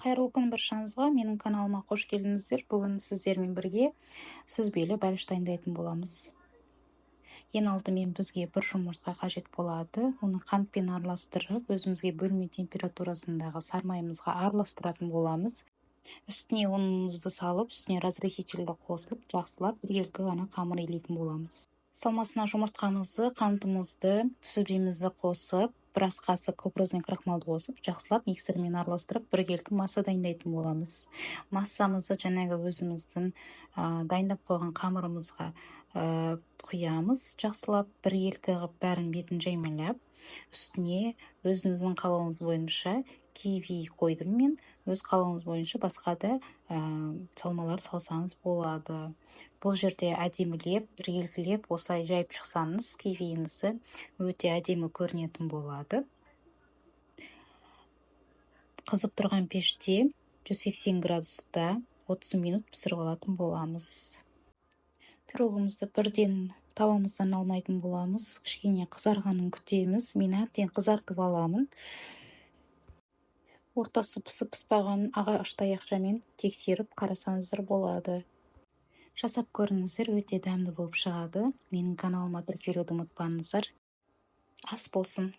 Қайырлы күн баршаңызға, менің каналыма қош келдіңіздер. Бүгін сіздермен бірге сүзбелі бәліш дайындайтын боламыз. Ең алдымен бізге бір жұмыртқа қажет болады. Оны қантпен араластырып, өзімізге бөлме температурасындағы сармайымызға араластыратын боламыз. Үстіне ұнымызды салып, үстіне разрыхительді қосылып, жақсылап біркелкі ғана қамыр илейтін боламыз. Салмасына жұмыртқамызды, қантымызды, сүзбемізді қосып, бір ас қасық кукурузный крахмалды қосып, жақсылап миксермен араластырып, біркелкі масса дайындайтын боламыз. Массамызды жаңағы өзіміздің дайындап қойған қамырымызға құямыз. Жақсылап біркелкі қылып бәрін бетін жаймалап, үстіне өзіңіздің қалауыңыз бойынша киви қойдым мен. Өз қалауыңыз бойынша басқа да салмалар салсаңыз болады. Бұл жерде әдемілеп, біркелкілеп осылай жайып шықсаңыз, кивиіңізді өте әдемі көрінетін болады. Қызып тұрған пеште 180 градуста 30 минут пісіріп алатын боламыз. Пирогымызды бірден тавамыздан алмайтын боламыз. Кішкене қызарғанын күтеміз. Мен әбден қызартып аламын. Ортасы пісіп-піспағанын ағаш таяқшамен тексеріп қарасаңыздар болады. Жасап көріңіздер, өте дәмді болып шығады. Менің каналыма тіркелуді ұмытпаңыздар. Ас болсын.